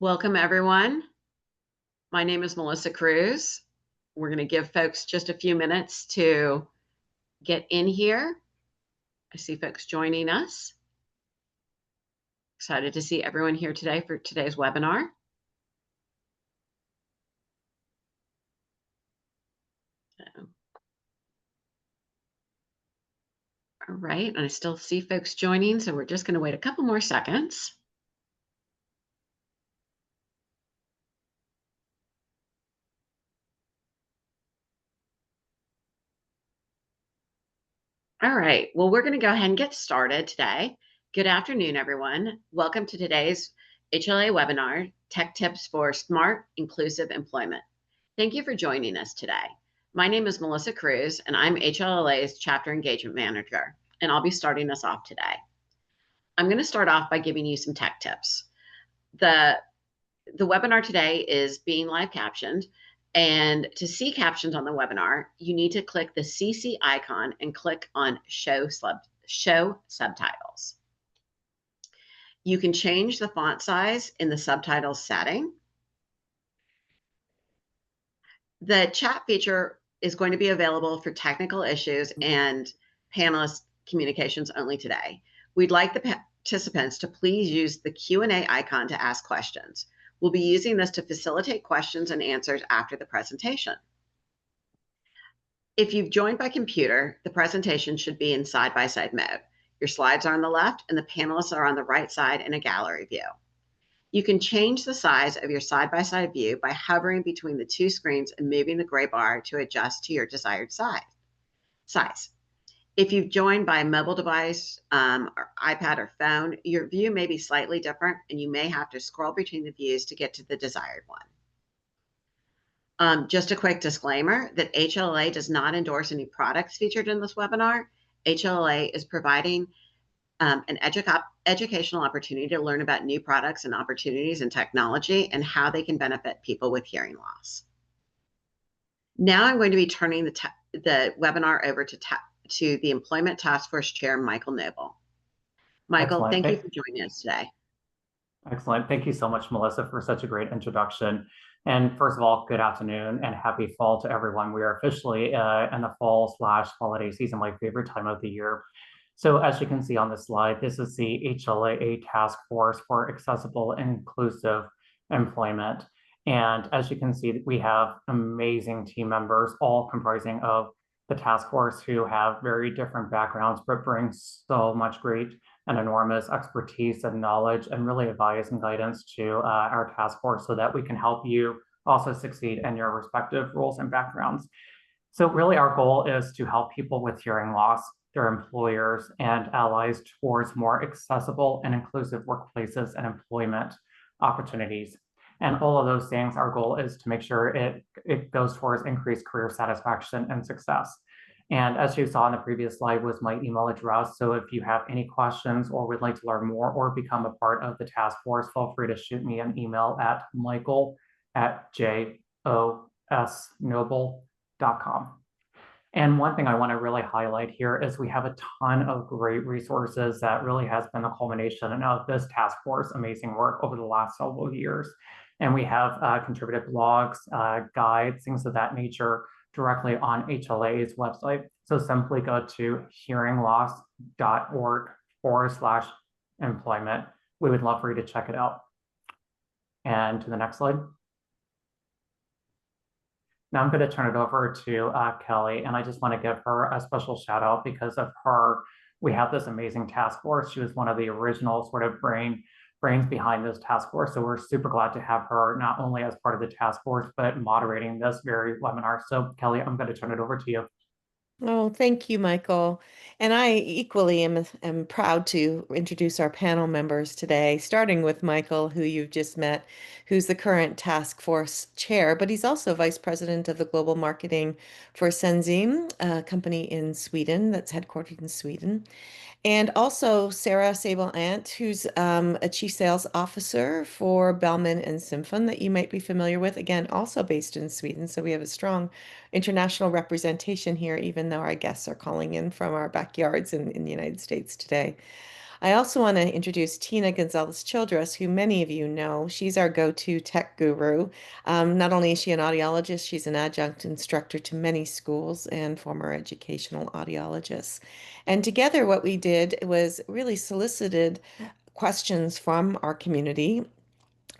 Welcome, everyone. My name is Melissa Cruz. We're going to give folks just a few minutes to get in here. I see folks joining us. Excited to see everyone here today for today's webinar. All right, and I still see folks joining, so we're just going to wait a couple more seconds. All right, well, we're going to go ahead and get started today. Good afternoon, everyone. Welcome to today's HLAA webinar, Tech Tips for Smart, Inclusive Employment. Thank you for joining us today. My name is Melissa Cruz, and I'm HLAA's Chapter Engagement Manager, and I'll be starting us off today. I'm going to start off by giving you some tech tips. The webinar today is being live captioned, and to see captions on the webinar, you need to click the CC icon and click on Show Subtitles. You can change the font size in the subtitles setting. The chat feature is going to be available for technical issues and panelist communications only today. We'd like the participants to please use the Q&A icon to ask questions. We'll be using this to facilitate questions and answers after the presentation. If you've joined by computer, the presentation should be in side-by-side mode. Your slides are on the left and the panelists are on the right side in a gallery view. You can change the size of your side-by-side view by hovering between the two screens and moving the gray bar to adjust to your desired size. If you've joined by a mobile device or iPad or phone, your view may be slightly different and you may have to scroll between the views to get to the desired one. Just a quick disclaimer that HLAA does not endorse any products featured in this webinar. HLAA is providing an educational opportunity to learn about new products and opportunities in technology and how they can benefit people with hearing loss. Now I'm going to be turning the webinar over to the Employment Task Force Chair, Michael Noble. Michael, thank you for joining us today. Excellent. Thank you so much, Melissa, for such a great introduction. And first of all, good afternoon and happy fall to everyone. We are officially in the fall/holiday season, my favorite time of the year. So as you can see on the slide, this is the HLAA Task Force for Accessible and Inclusive Employment. And as you can see, we have amazing team members, all comprising of the task force who have very different backgrounds, but bring so much great and enormous expertise and knowledge and really advice and guidance to our task force so that we can help you also succeed in your respective roles and backgrounds. So really our goal is to help people with hearing loss, their employers and allies towards more accessible and inclusive workplaces and employment opportunities. And all of those things, our goal is to make sure it goes towards increased career satisfaction and success. And as you saw in the previous slide was my email address. So if you have any questions or would like to learn more or become a part of the task force, feel free to shoot me an email at michael@josnoble.com. And one thing I want to really highlight here is we have a ton of great resources that really has been the culmination of this task force amazing work over the last several years. And we have contributed blogs, guides, things of that nature directly on HLAA's website. So simply go to hearingloss.org/employment. We would love for you to check it out. And to the next slide. Now I'm going to turn it over to Kelly, and I just want to give her a special shout out because of her. We have this amazing task force. She was one of the original sort of brains behind this task force. So we're super glad to have her not only as part of the task force, but moderating this very webinar. So Kelly, I'm going to turn it over to you. Oh, thank you, Michael. And I equally am proud to introduce our panel members today, starting with Michael, who you've just met, who's the current task force chair, but he's also vice president of the global marketing for Senzime, a company in Sweden that's headquartered in Sweden. And also Sara Sable-Antry, who's a chief sales officer for Bellman Symfon that you might be familiar with, again, also based in Sweden. So we have a strong international representation here, even though our guests are calling in from our backyards in the United States today. I also want to introduce Tina Gonzales Childress, who many of you know. She's our go-to tech guru. Not only is she an audiologist, she's an adjunct instructor to many schools and former educational audiologist. And together, what we did was really solicited questions from our community.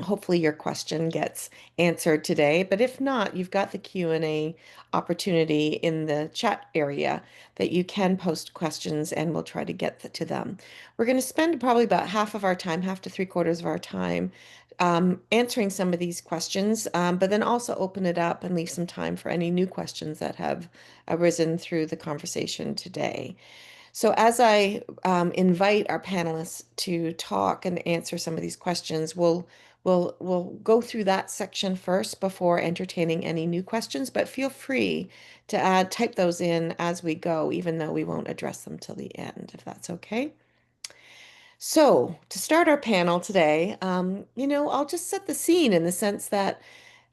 Hopefully your question gets answered today, but if not, you've got the Q&A opportunity in the chat area that you can post questions and we'll try to get to them. We're going to spend probably about half of our time, half to 3/4 of our time answering some of these questions, but then also open it up and leave some time for any new questions that have arisen through the conversation today. So as I invite our panelists to talk and answer some of these questions, we'll go through that section first before entertaining any new questions, but feel free to type those in as we go, even though we won't address them till the end, if that's okay. So to start our panel today, I'll just set the scene in the sense that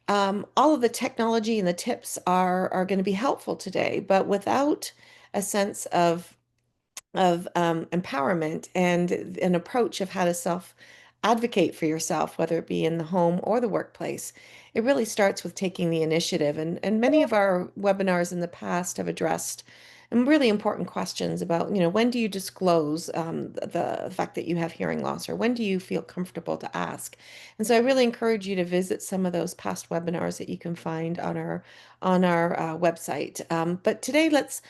all of the technology and the tips are going to be helpful today, but without a sense of empowerment and an approach of how to self advocate for yourself, whether it be in the home or the workplace. It really starts with taking the initiative. And many of our webinars in the past have addressed really important questions about, when do you disclose the fact that you have hearing loss, or when do you feel comfortable to ask? And so I really encourage you to visit some of those past webinars that you can find on our website. But today, let's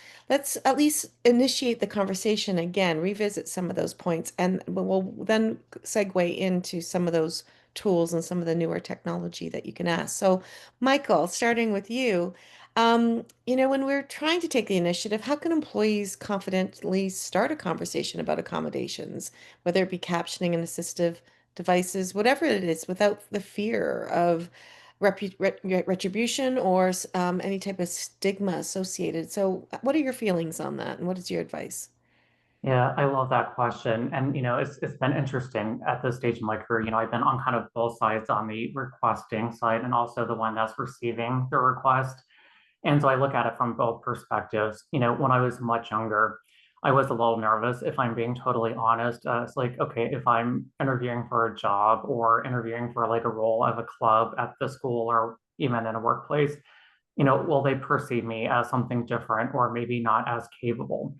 at least initiate the conversation again, revisit some of those points, and we'll then segue into some of those tools and some of the newer technology that you can ask. So, Michael, starting with you, when we're trying to take the initiative, how can employees confidently start a conversation about accommodations, whether it be captioning and assistive devices, whatever it is, without the fear of retribution or any type of stigma associated? So, what are your feelings on that, and what is your advice? Yeah, I love that question. And, it's been interesting at this stage in my career. I've been on kind of both sides, on the requesting side and also the one that's receiving the request. And so I look at it from both perspectives. When I was much younger, I was a little nervous, if I'm being totally honest. It's like, okay, if I'm interviewing for a job or interviewing for like a role of a club at the school or even in a workplace, will they perceive me as something different or maybe not as capable?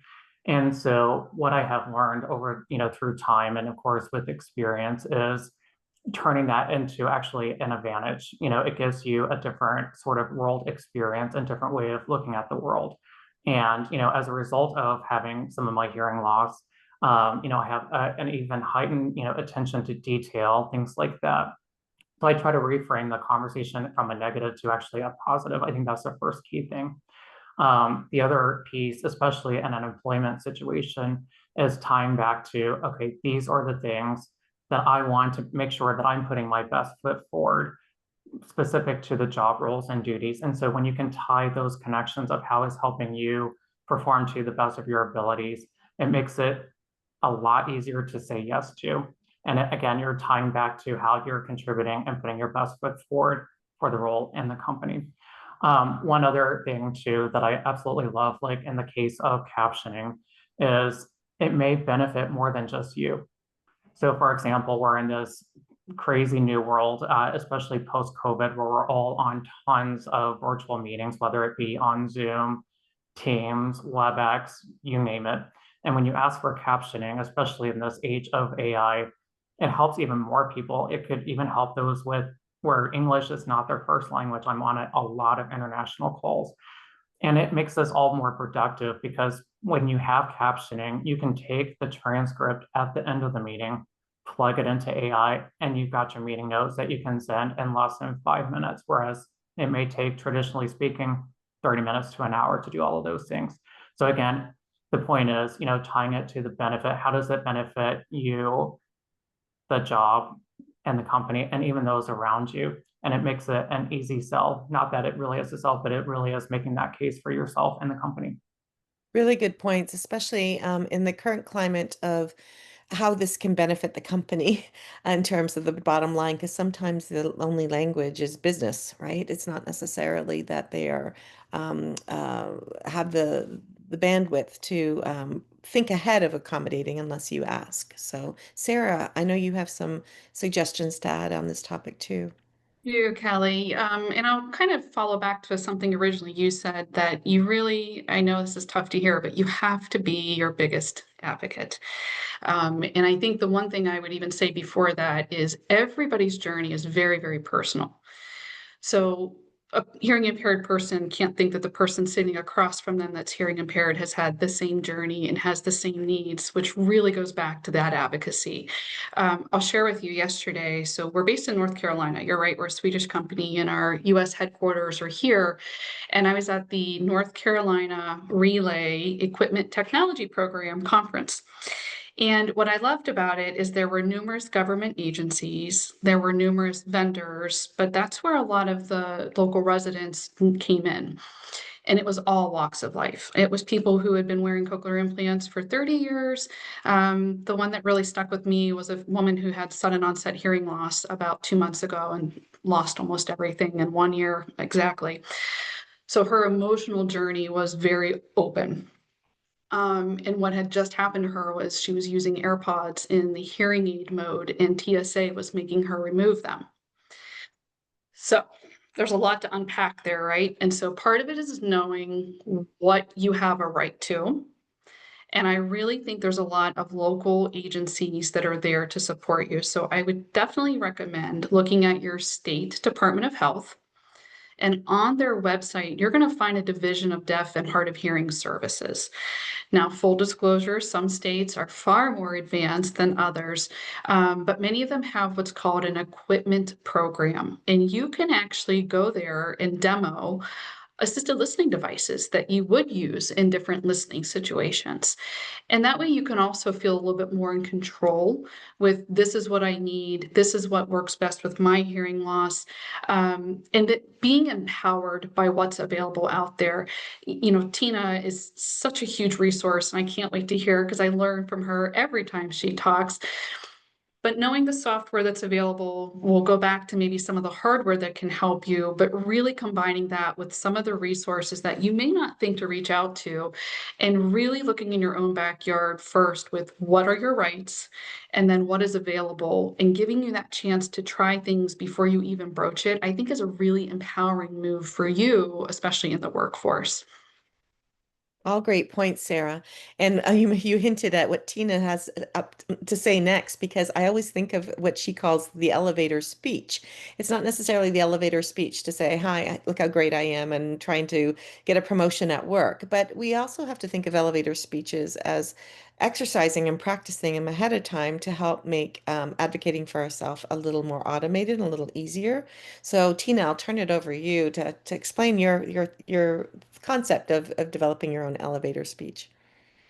And so what I have learned over, through time and of course with experience is turning that into actually an advantage. It gives you a different sort of world experience and different way of looking at the world. And, as a result of having some of my hearing loss, I have an even heightened, attention to detail, things like that. So I try to reframe the conversation from a negative to actually a positive. I think that's the first key thing. The other piece, especially in an employment situation, is tying back to, okay, these are the things that I want to make sure that I'm putting my best foot forward, specific to the job roles and duties. And so when you can tie those connections of how it's helping you perform to the best of your abilities, it makes it a lot easier to say yes to. And again, you're tying back to how you're contributing and putting your best foot forward for the role in the company. One other thing too that I absolutely love, like in the case of captioning, is it may benefit more than just you. So for example, we're in this crazy new world, especially post-COVID, where we're all on tons of virtual meetings, whether it be on Zoom, Teams, WebEx, you name it. And when you ask for captioning, especially in this age of AI, it helps even more people. It could even help those with where English is not their first language. I'm on a lot of international calls. And it makes us all more productive because when you have captioning, you can take the transcript at the end of the meeting, plug it into AI, and you've got your meeting notes that you can send in less than 5 minutes, whereas it may take, traditionally speaking, 30 minutes to an hour to do all of those things. So again, the point is, tying it to the benefit. How does it benefit you, the job, and the company, and even those around you? And it makes it an easy sell. Not that it really is a sell, but it really is making that case for yourself and the company. Really good points, especially in the current climate of how this can benefit the company in terms of the bottom line, because sometimes the only language is business, right? It's not necessarily that they are have the bandwidth to think ahead of accommodating unless you ask. So, Sarah, I know you have some suggestions to add on this topic too. You, Kelly. And I'll kind of follow back to something originally you said that you really, I know this is tough to hear, but you have to be your biggest advocate. And I think the one thing I would even say before that is everybody's journey is very, very personal. So a hearing impaired person can't think that the person sitting across from them that's hearing impaired has had the same journey and has the same needs, which really goes back to that advocacy. I'll share with you yesterday. So we're based in North Carolina. You're right, we're a Swedish company and our US headquarters are here. And I was at the North Carolina Relay Equipment Technology Program conference. And what I loved about it is there were numerous government agencies, there were numerous vendors, but that's where a lot of the local residents came in. And it was all walks of life. It was people who had been wearing cochlear implants for 30 years. The one that really stuck with me was a woman who had sudden onset hearing loss about 2 months ago and lost almost everything in 1 year exactly. So her emotional journey was very open. And what had just happened to her was she was using AirPods in the hearing aid mode, and TSA was making her remove them. So there's a lot to unpack there, right? And so part of it is knowing what you have a right to. And I really think there's a lot of local agencies that are there to support you. So I would definitely recommend looking at your state Department of Health. And on their website, you're going to find a division of deaf and hard of hearing services. Now, full disclosure, some states are far more advanced than others, but many of them have what's called an equipment program. And you can actually go there and demo assisted listening devices that you would use in different listening situations. And that way you can also feel a little bit more in control with this is what I need, this is what works best with my hearing loss, and being empowered by what's available out there. You know, Tina is such a huge resource, and I can't wait to hear because I learn from her every time she talks. But knowing the software that's available, we'll go back to maybe some of the hardware that can help you, but really combining that with some of the resources that you may not think to reach out to, and really looking in your own backyard first with what are your rights and then what is available, and giving you that chance to try things before you even broach it, I think is a really empowering move for you, especially in the workforce. All great points, Sarah. And you hinted at what Tina has up to say next, because I always think of what she calls the elevator speech. It's not necessarily the elevator speech to say, hi, look how great I am, and trying to get a promotion at work. But we also have to think of elevator speeches as exercising and practicing them ahead of time to help make advocating for ourselves a little more automated and a little easier. So, Tina, I'll turn it over to you to explain your concept of developing your own elevator speech.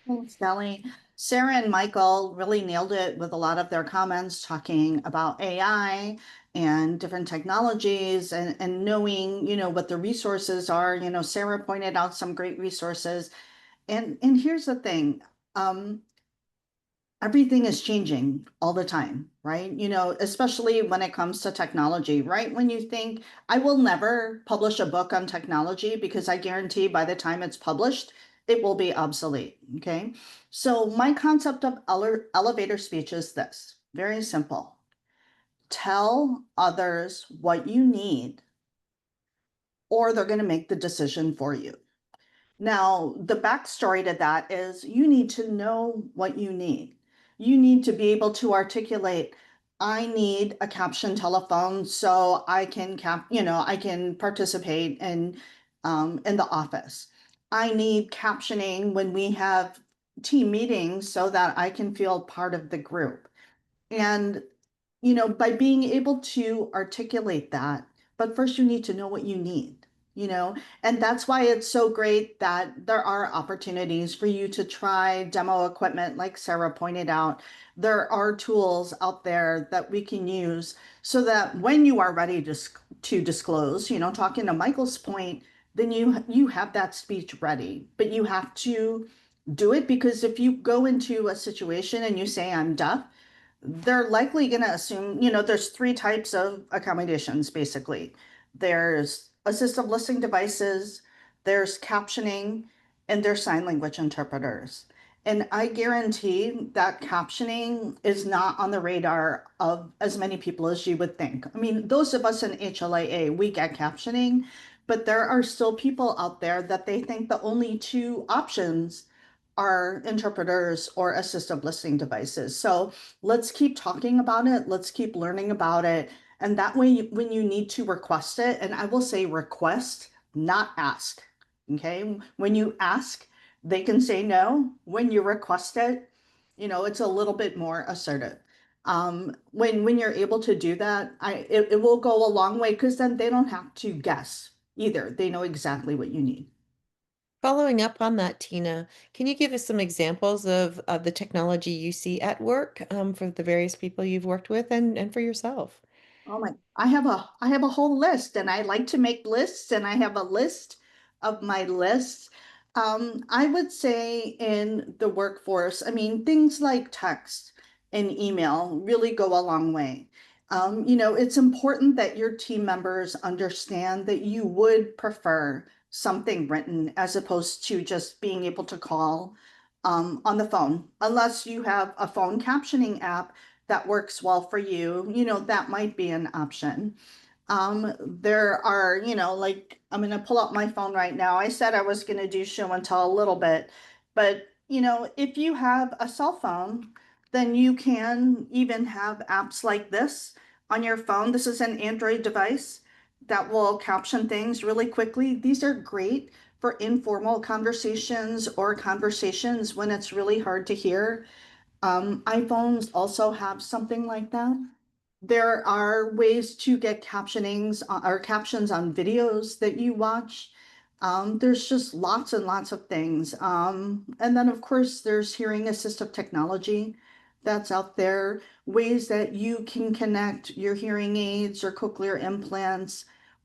Thanks, Kelly. Sarah and Michael really nailed it with a lot of their comments talking about AI and different technologies and knowing, what the resources are. Sarah pointed out some great resources. And here's the thing. Everything is changing all the time, right? Especially when it comes to technology, right? When you think, I will never publish a book on technology because I guarantee by the time it's published, it will be obsolete, okay? So my concept of elevator speech is this, very simple. Tell others what you need, or they're going to make the decision for you. Now, the backstory to that is you need to know what you need. You need to be able to articulate, I need a caption telephone so I can I can participate in the office. I need captioning when we have team meetings so that I can feel part of the group. And by being able to articulate that, but first you need to know what you need, and that's why it's so great that there are opportunities for you to try demo equipment, like Sarah pointed out. There are tools out there that we can use so that when you are ready to disclose, talking to Michael's point, then you have that speech ready, but you have to do it, because if you go into a situation and you say, I'm deaf, they're likely going to assume, there's three types of accommodations, basically. There's assistive listening devices, there's captioning, and there's sign language interpreters. And I guarantee that captioning is not on the radar of as many people as you would think. I mean, those of us in HLAA, we get captioning, but there are still people out there that they think the only two options are interpreters or assistive listening devices. So let's keep talking about it. Let's keep learning about it. And that way, when you need to request it, and I will say request, not ask. Okay. When you ask, they can say no. When you request it, it's a little bit more assertive. When you're able to do that, it will go a long way because then they don't have to guess either. They know exactly what you need. Following up on that, Tina, can you give us some examples of the technology you see at work for the various people you've worked with and for yourself? Oh my, I have a whole list and I like to make lists and I have a list of my lists. I would say in the workforce, I mean, things like text and email really go a long way. It's important that your team members understand that you would prefer something written as opposed to just being able to call on the phone, unless you have a phone captioning app that works well for you, that might be an option. There are, like I'm going to pull up my phone right now. I said I was going to do show and tell a little bit, but if you have a cell phone, then you can even have apps like this on your phone. This is an Android device that will caption things really quickly. These are great for informal conversations or conversations when it's really hard to hear. iPhones also have something like that. There are ways to get captionings or captions on videos that you watch. There's just lots and lots of things. And then, of course, there's hearing assistive technology that's out there, ways that you can connect your hearing aids or cochlear implants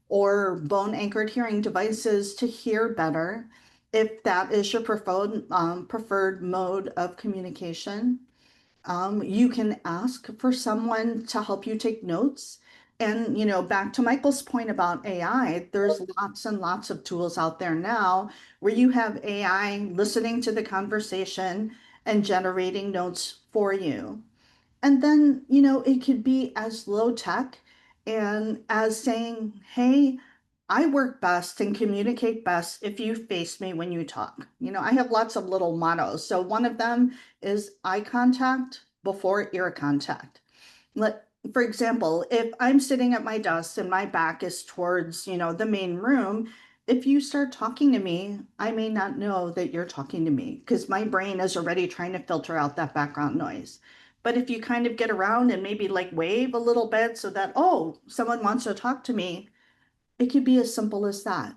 or bone anchored hearing devices to hear better if that is your preferred mode of communication. You can ask for someone to help you take notes. And, back to Michael's point about AI, there's lots and lots of tools out there now where you have AI listening to the conversation and generating notes for you. And then, it could be as low tech and as saying, hey, I work best and communicate best if you face me when you talk. I have lots of little mottos. So one of them is eye contact before ear contact. For example, if I'm sitting at my desk and my back is towards, the main room, if you start talking to me, I may not know that you're talking to me because my brain is already trying to filter out that background noise. But if you kind of get around and maybe like wave a little bit so that, oh, someone wants to talk to me, it could be as simple as that.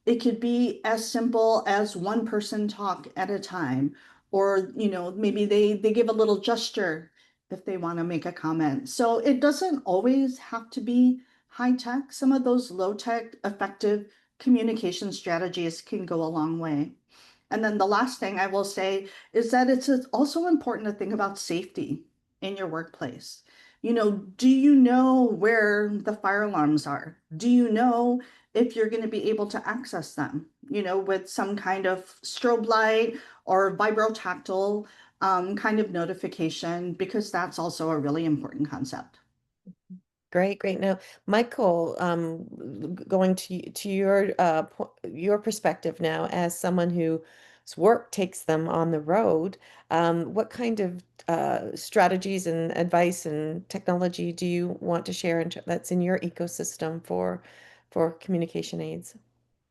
It could be as simple as one person talk at a time, or, maybe they give a little gesture if they want to make a comment. So it doesn't always have to be high tech. Some of those low tech, effective communication strategies can go a long way. And then the last thing I will say is that it's also important to think about safety in your workplace. Do you know where the fire alarms are? Do you know if you're going to be able to access them, with some kind of strobe light or vibrotactile kind of notification, because that's also a really important concept. Great, great. Now, Michael, going to your perspective now as someone whose work takes them on the road, what kind of strategies and advice and technology do you want to share that's in your ecosystem for communication aids?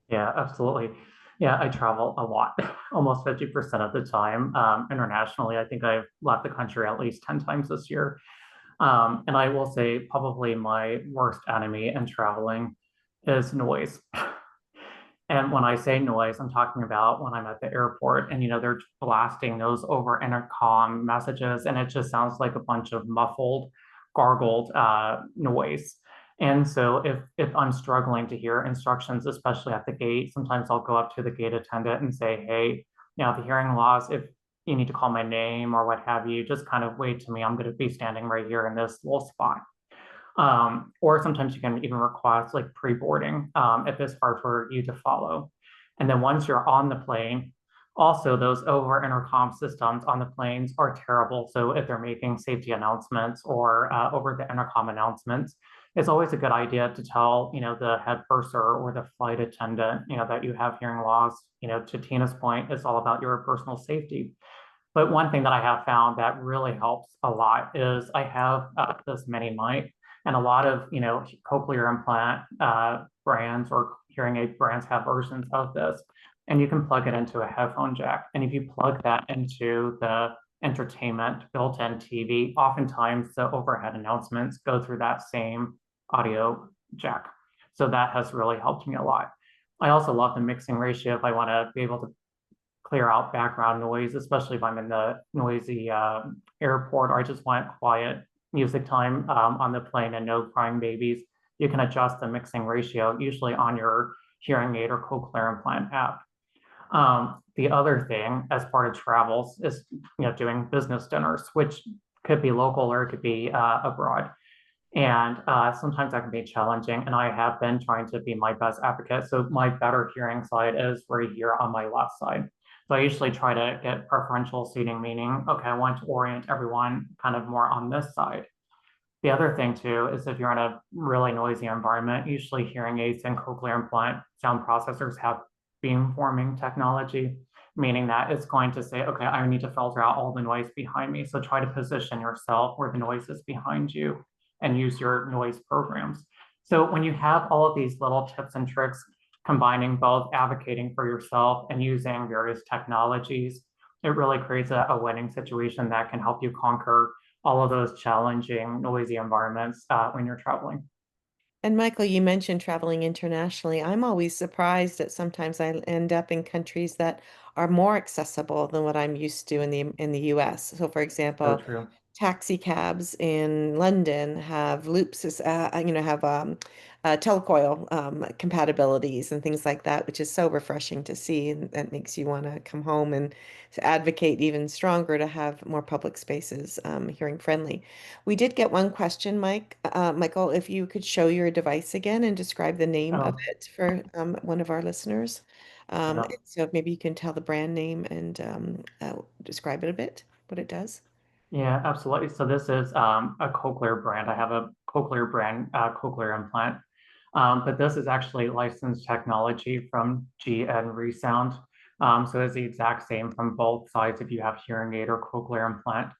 Yeah, absolutely. Yeah, I travel a lot, almost 50% of the time internationally. I think I've left the country at least 10 times this year. And I will say probably my worst enemy in traveling is noise. And when I say noise, I'm talking about when I'm at the airport and, they're blasting those over intercom messages and it just sounds like a bunch of muffled, gargled noise. And so if I'm struggling to hear instructions, especially at the gate, sometimes I'll go up to the gate attendant and say, hey, the hearing loss, if you need to call my name or what have you, just kind of wait to me. I'm going to be standing right here in this little spot. Or sometimes you can even request like pre-boarding if it's hard for you to follow. And then once you're on the plane, Also, those over intercom systems on the planes are terrible. So if they're making safety announcements or over the intercom announcements, it's always a good idea to tell, the head purser or the flight attendant, that you have hearing loss. To Tina's point, it's all about your personal safety. But one thing that I have found that really helps a lot is I have this mini mic, and a lot of cochlear implant brands or hearing aid brands have versions of this, and you can plug it into a headphone jack. And if you plug that into the entertainment built-in TV, oftentimes the overhead announcements go through that same audio jack. So that has really helped me a lot. I also love the mixing ratio if I want to be able to clear out background noise, especially if I'm in the noisy airport, or I just want quiet music time on the plane and no crying babies. You can adjust the mixing ratio, usually on your hearing aid or cochlear implant app. The other thing as part of travels is doing business dinners, which could be local or it could be abroad. And sometimes that can be challenging. And I have been trying to be my best advocate. So my better hearing side is right here on my left side. So I usually try to get preferential seating, meaning, okay, I want to orient everyone kind of more on this side. The other thing too is if you're in a really noisy environment, usually hearing aids and cochlear implant sound processors have beamforming technology, meaning that it's going to say, okay, I need to filter out all the noise behind me. So try to position yourself where the noise is behind you and use your noise programs. So when you have all of these little tips and tricks, combining both advocating for yourself and using various technologies, it really creates a winning situation that can help you conquer all of those challenging, noisy environments when you're traveling. And Michael, you mentioned traveling internationally. I'm always surprised that sometimes I end up in countries that are more accessible than what I'm used to in the US. So for So example, true. taxi cabs in London have loops, have telecoil compatibilities and things like that, which is so refreshing to see, and that makes you want to come home and to advocate even stronger to have more public spaces hearing friendly. We did get one question, Michael, if you could show your device again and describe the name of Oh, it for one of our listeners. yeah. So maybe you can tell the brand name and describe it a bit, what it does. Yeah, absolutely. So this is a cochlear brand. I have a cochlear brand, cochlear implant. But this is actually licensed technology from GN Resound. So it's the exact same from both sides if you have hearing aid or cochlear implant.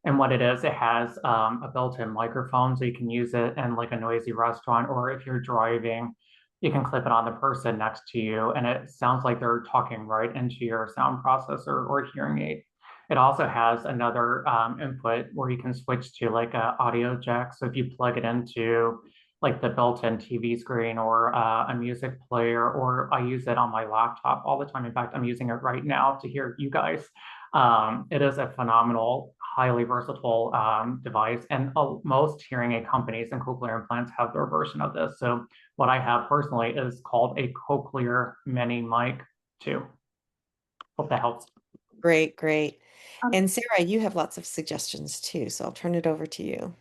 And what it is, it has a built-in microphone, so you can use it in like a noisy restaurant, or if you're driving, you can clip it on the person next to you, and it sounds like they're talking right into your sound processor or hearing aid. It also has another input where you can switch to like a audio jack. So if you plug it into like the built-in TV screen or a music player, or I use it on my laptop all the time. In fact, I'm using it right now to hear you guys. It is a phenomenal, highly versatile device, and most hearing aid companies and cochlear implants have their version of this. So what I have personally is called a cochlear mini mic 2. Hope that helps. Great, great. Um, And Sarah, you have lots of suggestions too, so I'll turn it over to you.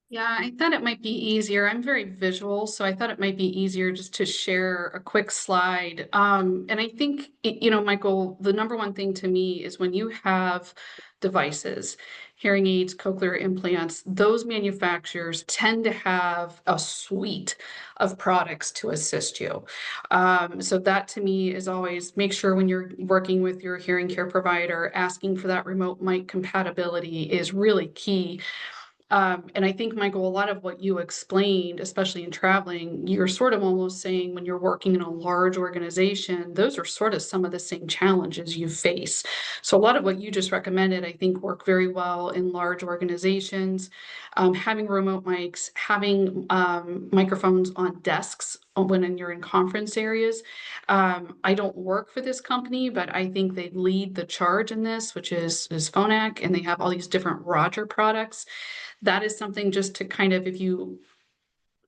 Yeah, I thought it might be easier. I'm very visual, so I thought it might be easier just to share a quick slide. And I think, Michael, the number one thing to me is when you have devices, hearing aids, cochlear implants, those manufacturers tend to have a suite of products to assist you. So that to me is always make sure when you're working with your hearing care provider, asking for that remote mic compatibility is really key. And I think, Michael, a lot of what you explained, especially in traveling, you're sort of almost saying when you're working in a large organization, those are sort of some of the same challenges you face. So a lot of what you just recommended, I think, work very well in large organizations. Having remote mics, having microphones on desks when you're in conference areas. I don't work for this company, but I think they lead the charge in this, which is Phonak, and they have all these different Roger products. That is something just to kind of, if you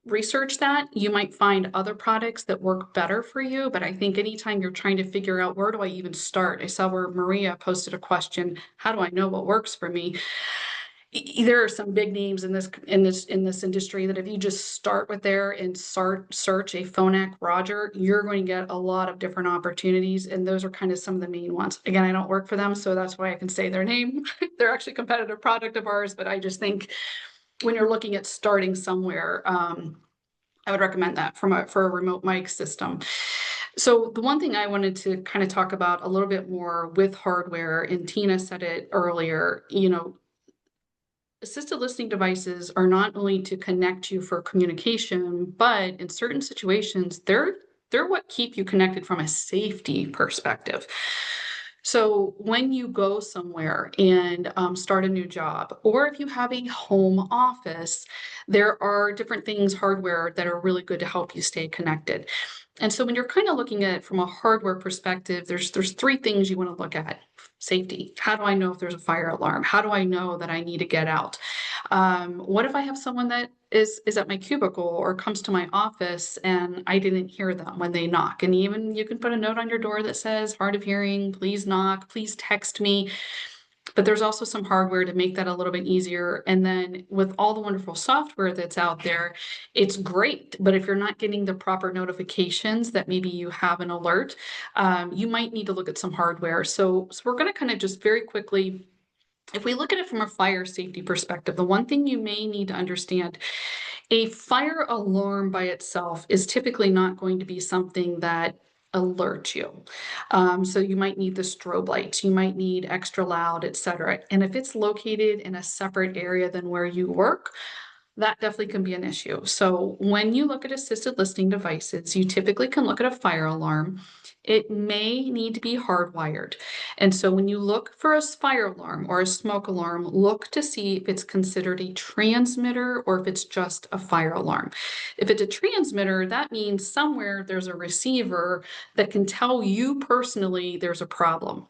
research that, you might find other products that work better for you. But I think anytime you're trying to figure out where do I even start, I saw where Maria posted a question, how do I know what works for me? there are some big names in this industry that if you just start with there and search a Phonak Roger, you're going to get a lot of different opportunities, and those are kind of some of the main ones. Again, I don't work for them, so that's why I can say their name. They're actually a competitive product of ours, but I just think when you're looking at starting somewhere, I would recommend that for a remote mic system. So the one thing I wanted to kind of talk about a little bit more with hardware, and Tina said it earlier, assisted listening devices are not only to connect you for communication, but in certain situations, they're what keep you connected from a safety perspective. So when you go somewhere and start a new job, or if you have a home office, there are different things, hardware, that are really good to help you stay connected. And so when you're kind of looking at it from a hardware perspective, there's three things you want to look at. Safety. How do I know if there's a fire alarm? How do I know that I need to get out? What if I have someone that is at my cubicle or comes to my office and I didn't hear them when they knock? And even you can put a note on your door that says hard of hearing, please knock, please text me. But there's also some hardware to make that a little bit easier. And then with all the wonderful software that's out there, it's great. But if you're not getting the proper notifications that maybe you have an alert, you might need to look at some hardware. So we're going to kind of just very quickly, if we look at it from a fire safety perspective, the one thing you may need to understand, a fire alarm by itself is typically not going to be something that alert you. So you might need the strobe lights, you might need extra loud, etc. And if it's located in a separate area than where you work, that definitely can be an issue. So when you look at assisted listening devices, you typically can look at a fire alarm. It may need to be hardwired. And so when you look for a fire alarm or a smoke alarm, look to see if it's considered a transmitter or if it's just a fire alarm. If it's a transmitter, that means somewhere there's a receiver that can tell you personally there's a problem.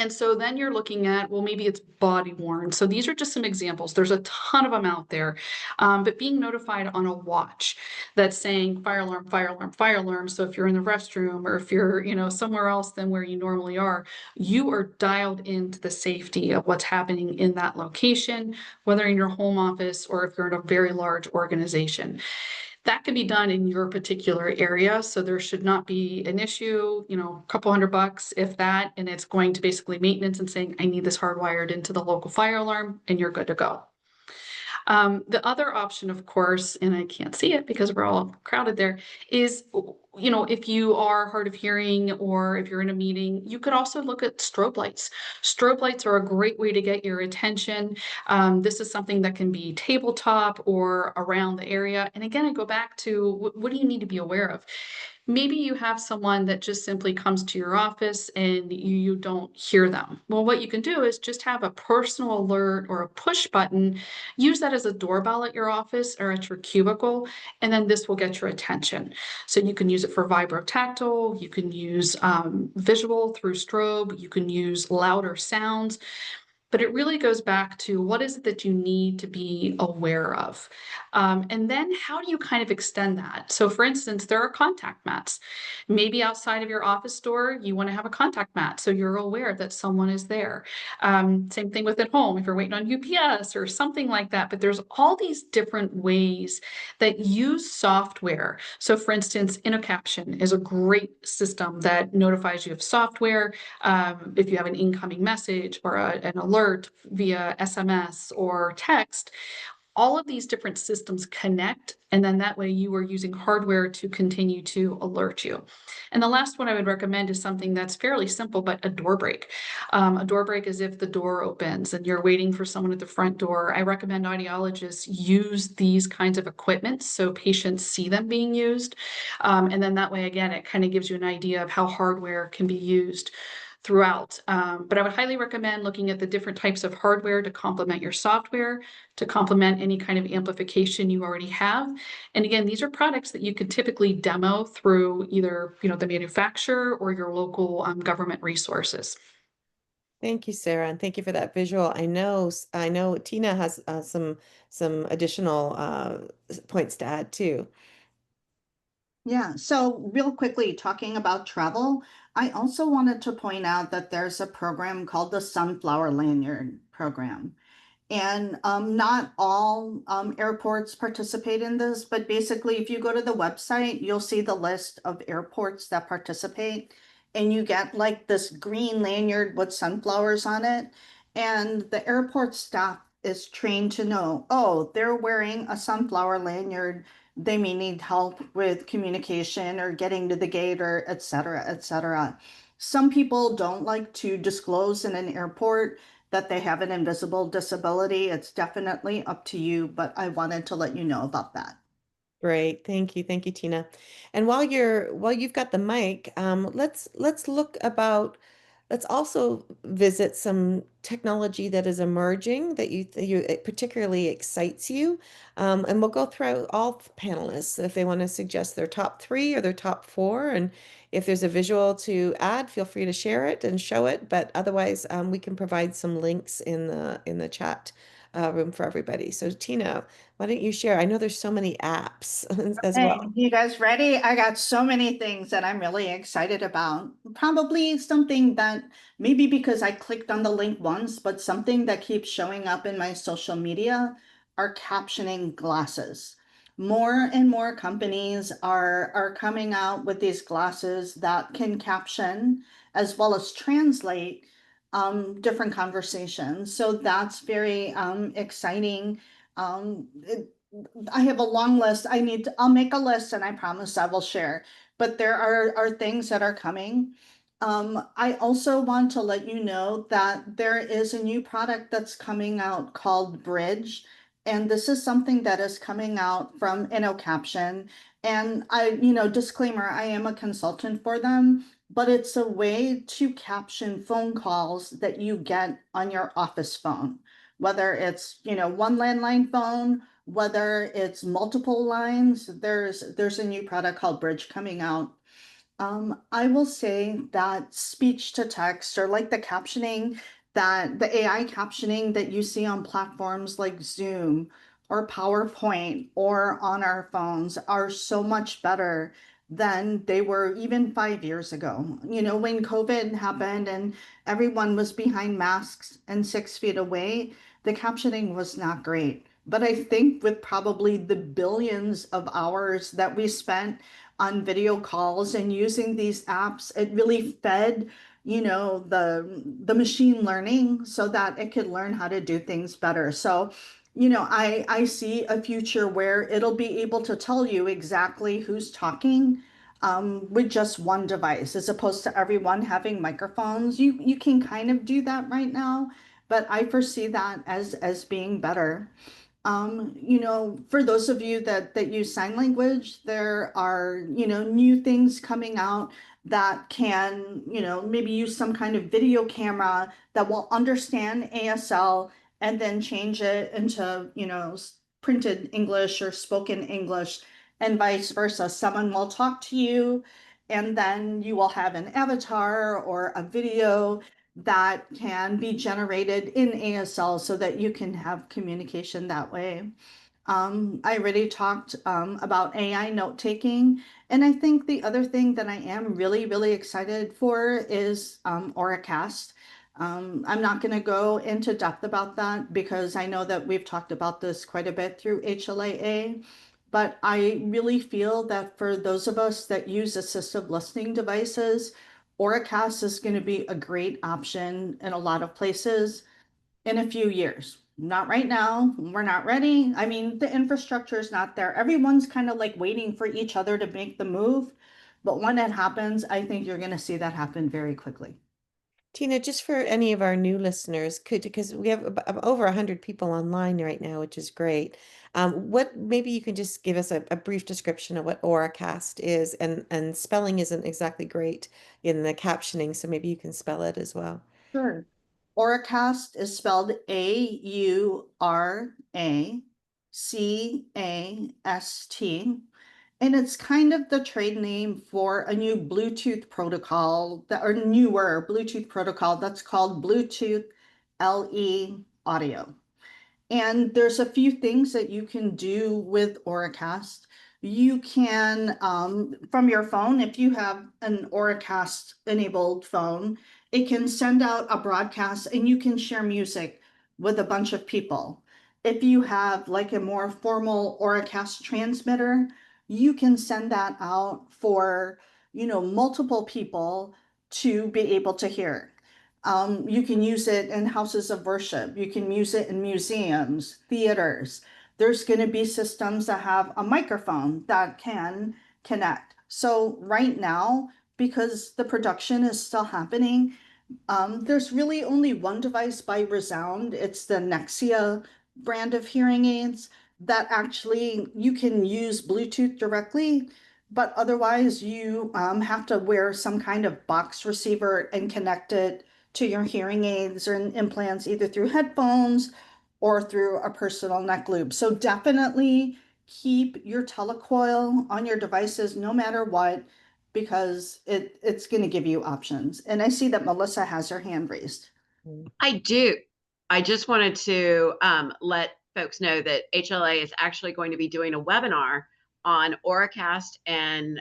And so then you're looking at, well, maybe it's body worn. So these are just some examples. There's a ton of them out there. But being notified on a watch that's saying fire alarm, fire alarm, fire alarm. So if you're in the restroom or if you're, somewhere else than where you normally are, you are dialed into the safety of what's happening in that location, whether in your home office or if you're in a very large organization. That can be done in your particular area. So there should not be an issue, a couple $100, if that, and it's going to basically maintenance and saying, I need this hardwired into the local fire alarm, and you're good to go. The other option, of course, and I can't see it because we're all crowded there, is, if you are hard of hearing or if you're in a meeting, you could also look at strobe lights. Strobe lights are a great way to get your attention. This is something that can be tabletop or around the area. And again, I go back to what do you need to be aware of? Maybe you have someone that just simply comes to your office and you don't hear them. Well, what you can do is just have a personal alert or a push button. Use that as a doorbell at your office or at your cubicle, and then this will get your attention. So you can use it for vibrotactile, you can use visual through strobe, you can use louder sounds. But it really goes back to what is it that you need to be aware of? And then how do you kind of extend that? So for instance, there are contact mats. Maybe outside of your office door, you want to have a contact mat so you're aware that someone is there. Same thing with at home, if you're waiting on UPS or something like that. But there's all these different ways that use software. So for instance, InnoCaption is a great system that notifies you of software. If you have an incoming message or an alert via SMS or text, all of these different systems connect, and then that way you are using hardware to continue to alert you. And the last one I would recommend is something that's fairly simple, but a door break. A door break is if the door opens and you're waiting for someone at the front door. I recommend audiologists use these kinds of equipment so patients see them being used. And then that way, again, it kind of gives you an idea of how hardware can be used throughout. But I would highly recommend looking at the different types of hardware to complement your software, to complement any kind of amplification you already have. And again, these are products that you could typically demo through either the manufacturer or your local government resources. Thank you, Sarah, and thank you for that visual. I know Tina has some additional points to add too. Yeah, so real quickly, talking about travel, I also wanted to point out that there's a program called the Sunflower Lanyard Program. And not all airports participate in this, but basically, if you go to the website, you'll see the list of airports that participate, and you get like this green lanyard with sunflowers on it. And the airport staff is trained to know, oh, they're wearing a sunflower lanyard. They may need help with communication or getting to the gate or et cetera, et cetera. Some people don't like to disclose in an airport that they have an invisible disability. It's definitely up to you, but I wanted to let you know about that. Great. Thank you. Thank you, Tina. And while you've got the mic, let's also visit some technology that is emerging that it particularly excites you. And we'll go through all panelists if they want to suggest their top 3 or their top 4. And if there's a visual to add, feel free to share it and show it. But otherwise, we can provide some links in the chat room for everybody. So Tina, why don't you share? I know there's so many apps as Hey, well. you guys ready? I got so many things that I'm really excited about. Probably something that maybe because I clicked on the link once, but something that keeps showing up in my social media are captioning glasses. More and more companies are coming out with these glasses that can caption as well as translate different conversations. So that's very exciting. I have a long list. I'll make a list and I promise I will share. But there are things that are coming. I also want to let you know that there is a new product that's coming out called Bridge. And this is something that is coming out from InnoCaption. And disclaimer, I am a consultant for them, but it's a way to caption phone calls that you get on your office phone, whether it's, one landline phone, whether it's multiple lines. There's a new product called Bridge coming out. I will say that speech to text, or like the captioning, that the AI captioning that you see on platforms like Zoom or PowerPoint or on our phones, are so much better than they were even 5 years ago. When COVID happened and everyone was behind masks and 6 feet away, the captioning was not great. But I think with probably the billions of hours that we spent on video calls and using these apps, it really fed, the machine learning so that it could learn how to do things better. So, I see a future where it'll be able to tell you exactly who's talking with just one device, as opposed to everyone having microphones. You can kind of do that right now, but I foresee that as being better. For those of you that use sign language, there are, new things coming out that can, maybe use some kind of video camera that will understand ASL and then change it into, printed English or spoken English, and vice versa. Someone will talk to you, and then you will have an avatar or a video that can be generated in ASL so that you can have communication that way. I already talked about AI note taking, and I think the other thing that I am really, really excited for is Auracast. I'm not going to go into depth about that because I know that we've talked about this quite a bit through HLAA, but I really feel that for those of us that use assistive listening devices, Auracast is going to be a great option in a lot of places in a few years. Not right now. We're not ready. I mean, the infrastructure is not there. Everyone's kind of like waiting for each other to make the move. But when it happens, I think you're going to see that happen very quickly. Tina, just for any of our new listeners, because we have over 100 people online right now, which is great. Maybe you can just give us a brief description of what Auracast is, and spelling isn't exactly great in the captioning, so maybe you can spell it as well. Sure. Auracast is spelled Auracast, and it's kind of the trade name for a new Bluetooth protocol, or newer Bluetooth protocol that's called Bluetooth LE audio. And there's a few things that you can do with Auracast. You can, from your phone, if you have an Auracast enabled phone, it can send out a broadcast and you can share music with a bunch of people. If you have like a more formal Auracast transmitter, you can send that out for, multiple people to be able to hear. You can use it in houses of worship. You can use it in museums, theaters. There's going to be systems that have a microphone that can connect. So right now, because the production is still happening, there's really only one device by Resound. It's the Nexia brand of hearing aids that actually you can use Bluetooth directly, but otherwise you have to wear some kind of box receiver and connect it to your hearing aids or implants either through headphones or through a personal neck loop. So definitely keep your telecoil on your devices no matter what, because it's going to give you options. And I see that Melissa has her hand raised. I do. I just wanted to let folks know that HLA is actually going to be doing a webinar on Auracast and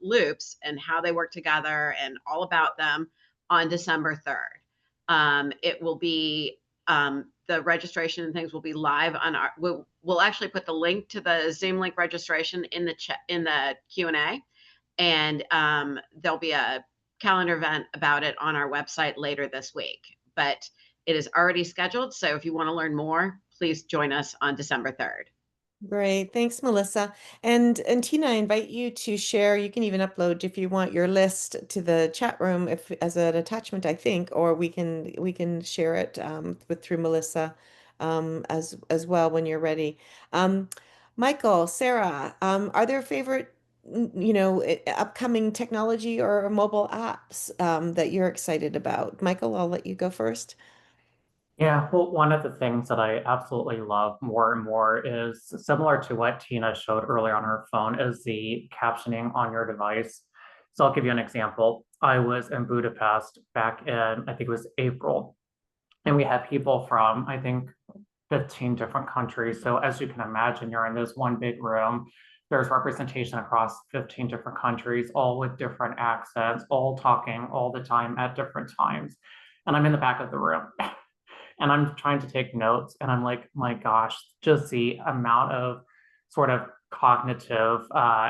loops and how they work together and all about them on December 3rd. It will be, the registration and things will be live on our, we'll actually put the link to the Zoom link registration in the chat, in the Q&A, and there'll be a calendar event about it on our website later this week. But it is already scheduled, so if you want to learn more, please join us on December 3rd. Great. Thanks, Melissa. And Tina, I invite you to share. You can even upload if you want your list to the chat room if as an attachment, I think, or we can share it through Melissa as well when you're ready. Michael, Sarah, are there favorite upcoming technology or mobile apps that you're excited about? Michael, I'll let you go first. Yeah, well, one of the things that I absolutely love more and more is similar to what Tina showed earlier on her phone, is the captioning on your device. So I'll give you an example. I was in Budapest back in, I think it was April, and we had people from, I think, 15 different countries. So as you can imagine, you're in this one big room. There's representation across 15 different countries, all with different accents, all talking all the time at different times. And I'm in the back of the room. And I'm trying to take notes, and I'm like, my gosh, just the amount of sort of cognitive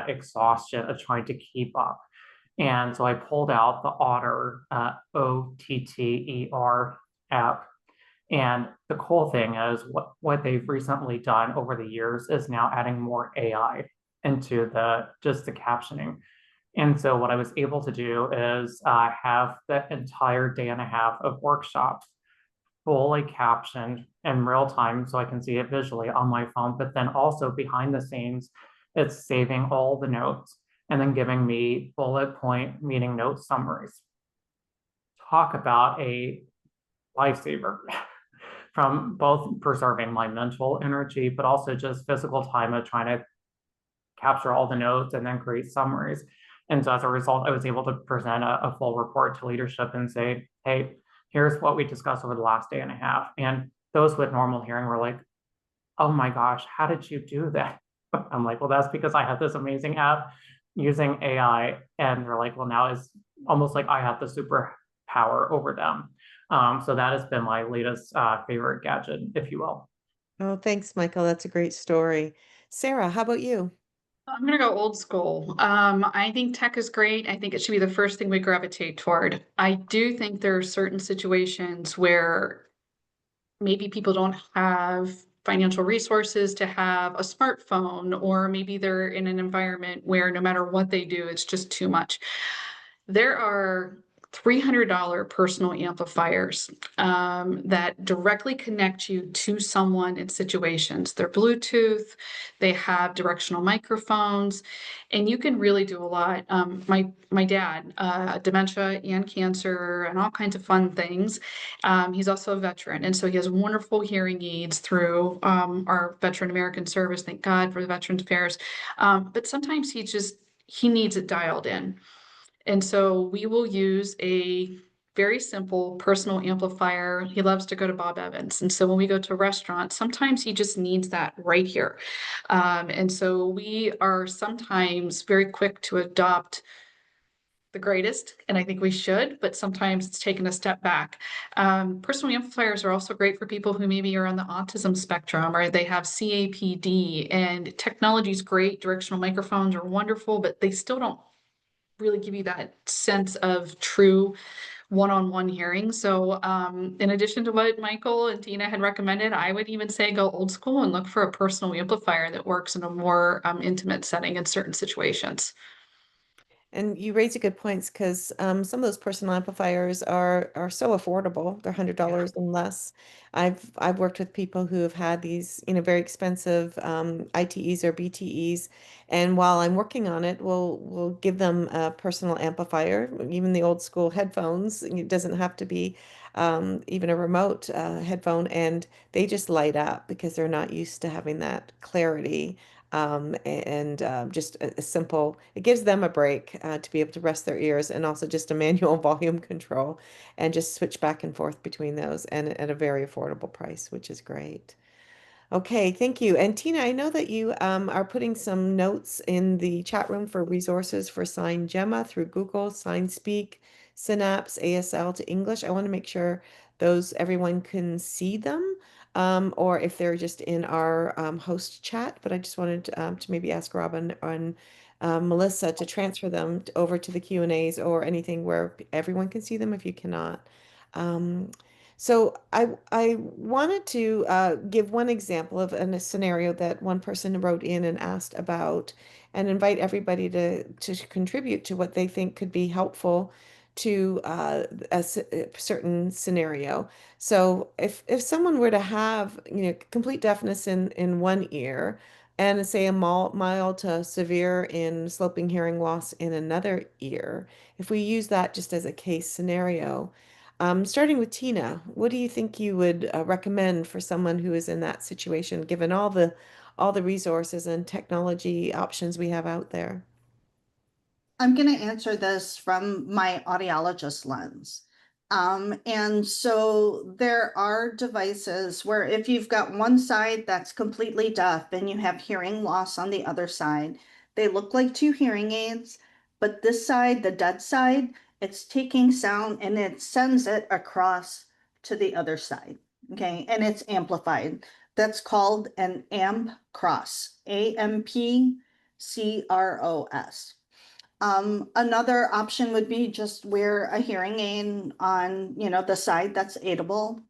exhaustion of trying to keep up. And so I pulled out the Otter, OTTER app. And the cool thing is what they've recently done over the years is now adding more AI into just the captioning. And so what I was able to do is have the entire day and a half of workshops fully captioned in real time so I can see it visually on my phone, but then also behind the scenes, it's saving all the notes and then giving me bullet point meeting note summaries. Talk about a lifesaver from both preserving my mental energy, but also just physical time of trying to capture all the notes and then create summaries. And so as a result, I was able to present a full report to leadership and say, hey, here's what we discussed over the last day and a half. And those with normal hearing were like, oh my gosh, how did you do that? I'm like, well, that's because I have this amazing app using AI. And they're like, well, now it's almost like I have the superpower over them. So that has been my latest favorite gadget, if you will. Oh, thanks, Michael. That's a great story. Sarah, how about you? I'm going to go old school. I think tech is great. I think it should be the first thing we gravitate toward. I do think there are certain situations where maybe people don't have financial resources to have a smartphone, or maybe they're in an environment where no matter what they do, it's just too much. There are $300 personal amplifiers that directly connect you to someone in situations. They're Bluetooth, they have directional microphones, and you can really do a lot. My dad, dementia and cancer and all kinds of fun things. He's also a veteran, and so he has wonderful hearing aids through our Veteran American Service. Thank God for the Veterans Affairs. But sometimes he needs it dialed in. And so we will use a very simple personal amplifier. He loves to go to Bob Evans. And so when we go to a restaurant, sometimes he just needs that right here. And so we are sometimes very quick to adopt the greatest, and I think we should, but sometimes it's taken a step back. Personal amplifiers are also great for people who maybe are on the autism spectrum or they have CAPD, and technology is great. Directional microphones are wonderful, but they still don't really give you that sense of true one-on-one hearing. So in addition to what Michael and Tina had recommended, I would even say go old school and look for a personal amplifier that works in a more intimate setting in certain situations. And you raise a good points because some of those personal amplifiers are so affordable. They're $100 and less. I've worked with people who have had these, very expensive ITEs or BTEs, and while I'm working on it, we'll give them a personal amplifier, even the old school headphones. It doesn't have to be even a remote headphone, and they just light up because they're not used to having that clarity. And just a simple, it gives them a break to be able to rest their ears, and also just a manual volume control and just switch back and forth between those, and at a very affordable price, which is great. Okay, thank you. And Tina, I know that you are putting some notes in the chat room for resources for Sign Gemma through Google, Sign Speak, Synapse, ASL to English. I want to make sure those everyone can see them, or if they're just in our host chat. But I just wanted to maybe ask Robin and Melissa to transfer them over to the Q&As or anything where everyone can see them if you cannot. So I wanted to give one example of a scenario that one person wrote in and asked about, and invite everybody to contribute to what they think could be helpful to a certain scenario. So if someone were to have complete deafness in one ear, and say a mild to severe in sloping hearing loss in another ear, if we use that just as a case scenario. Starting with Tina, what do you think you would recommend for someone who is in that situation, given all the resources and technology options we have out there? I'm going to answer this from my audiologist lens. And so there are devices where if you've got one side that's completely deaf and you have hearing loss on the other side, they look like two hearing aids, but this side, the dead side, it's taking sound and it sends it across to the other side. Okay, and it's amplified. That's called an amp cross, AMPCROS. Another option would be just wear a hearing aid on, the side that's aidable.